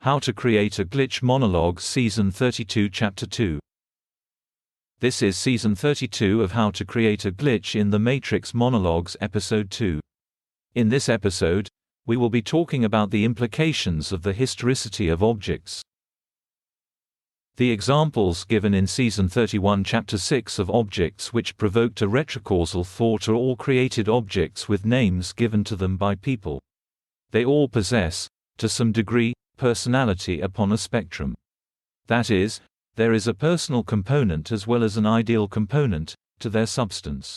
How to Create a Glitch Monologues Season 32 Chapter 2. This is Season 32 of How to Create a Glitch in the Matrix Monologues Episode 2. In this episode, we will be talking about the implications of the historicity of objects. The examples given in Season 31 Chapter 6 of objects which provoked a retrocausal thought are all created objects with names given to them by people. They all possess, to some degree, personality upon a spectrum. That is, there is a personal component as well as an ideal component to their substance.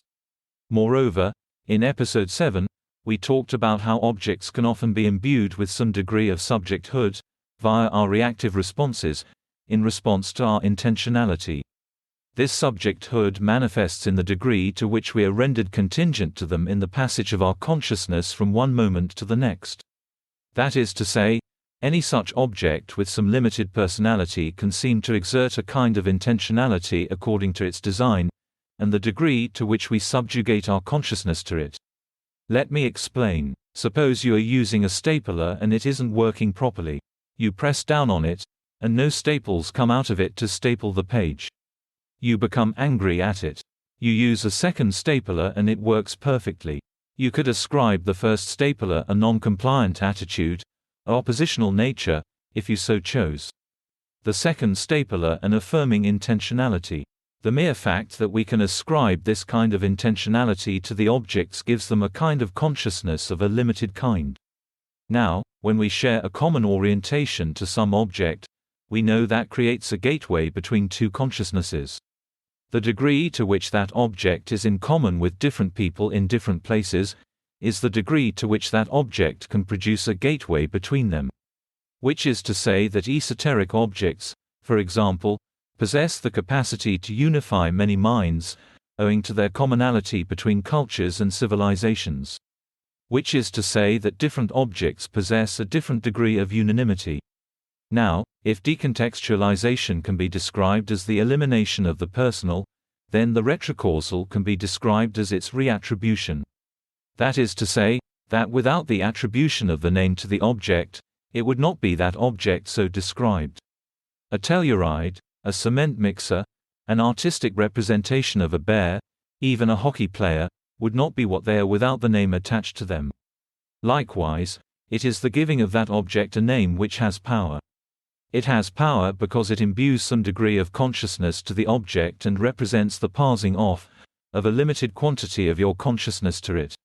Moreover, in Episode 7, we talked about how objects can often be imbued with some degree of subjecthood, via our reactive responses, in response to our intentionality. This subjecthood manifests in the degree to which we are rendered contingent to them in the passage of our consciousness from one moment to the next. That is to say, any such object with some limited personality can seem to exert a kind of intentionality according to its design, and the degree to which we subjugate our consciousness to it. Let me explain. Suppose you are using a stapler and it isn't working properly. You press down on it, and no staples come out of it to staple the page. You become angry at it. You use a second stapler and it works perfectly. You could ascribe the first stapler a non-compliant attitude, oppositional nature, if you so chose. The second stapler an affirming intentionality. The mere fact that we can ascribe this kind of intentionality to the objects gives them a kind of consciousness of a limited kind. Now, when we share a common orientation to some object, we know that creates a gateway between two consciousnesses. The degree to which that object is in common with different people in different places is the degree to which that object can produce a gateway between them. Which is to say that esoteric objects, for example, possess the capacity to unify many minds, owing to their commonality between cultures and civilizations. Which is to say that different objects possess a different degree of unanimity. Now, if decontextualization can be described as the elimination of the personal, then the retrocausal can be described as its reattribution. That is to say, that without the attribution of the name to the object, it would not be that object so described. A telluride, a cement mixer, an artistic representation of a bear, even a hockey player, would not be what they are without the name attached to them. Likewise, it is the giving of that object a name which has power. It has power because it imbues some degree of consciousness to the object and represents the passing off of a limited quantity of your consciousness to it.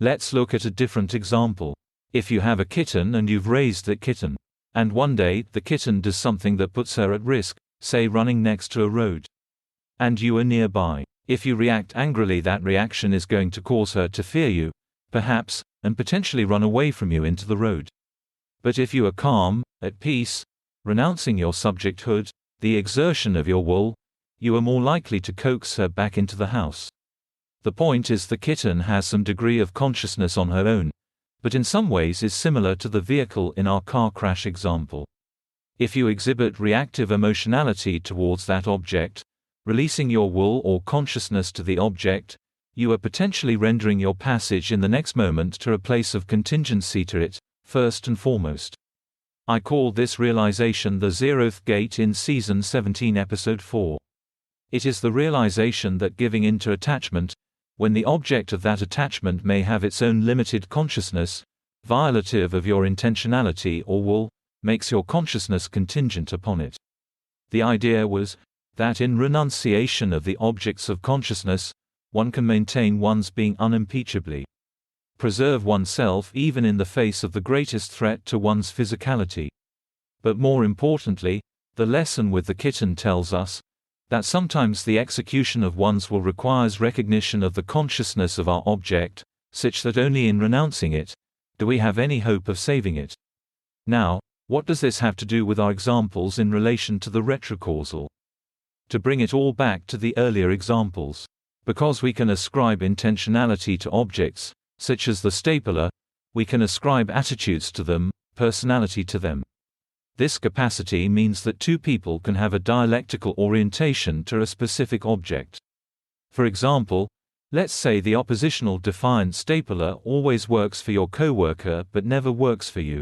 Let's look at a different example. If you have a kitten and you've raised that kitten, and one day the kitten does something that puts her at risk, say running next to a road, and you are nearby. If you react angrily, that reaction is going to cause her to fear you, perhaps, and potentially run away from you into the road. But if you are calm, at peace, renouncing your subjecthood, the exertion of your will, you are more likely to coax her back into the house. The point is the kitten has some degree of consciousness on her own, but in some ways is similar to the vehicle in our car crash example. If you exhibit reactive emotionality towards that object, releasing your will or consciousness to the object, you are potentially rendering your passage in the next moment to a place of contingency to it, first and foremost. I call this realization the zeroth gate in Season 17 Episode 4. It is the realization that giving in to attachment, when the object of that attachment may have its own limited consciousness, violative of your intentionality or will, makes your consciousness contingent upon it. The idea was that in renunciation of the objects of consciousness, one can maintain one's being unimpeachably. Preserve oneself even in the face of the greatest threat to one's physicality. But more importantly, the lesson with the kitten tells us that sometimes the execution of one's will requires recognition of the consciousness of our object, such that only in renouncing it do we have any hope of saving it. Now, what does this have to do with our examples in relation to the retrocausal? To bring it all back to the earlier examples. Because we can ascribe intentionality to objects, such as the stapler, we can ascribe attitudes to them, personality to them. This capacity means that two people can have a dialectical orientation to a specific object. For example, let's say the oppositional defiant stapler always works for your coworker but never works for you.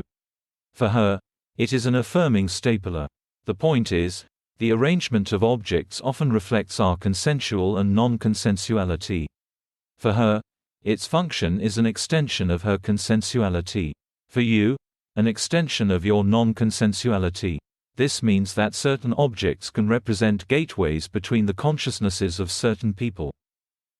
For her, It is an affirming stapler. The point is, the arrangement of objects often reflects our consensual and non-consensuality. For her, its function is an extension of her consensuality. For you, an extension of your non-consensuality. This means that certain objects can represent gateways between the consciousnesses of certain people.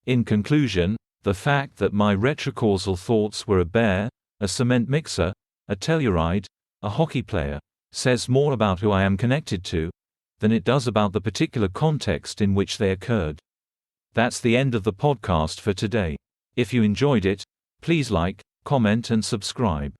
In conclusion, the fact that my retrocausal thoughts were a bear, a cement mixer, a Telluride, a hockey player, says more about who I am connected to than it does about the particular context in which they occurred. That's the end of the podcast for today. If you enjoyed it, please like, comment and subscribe.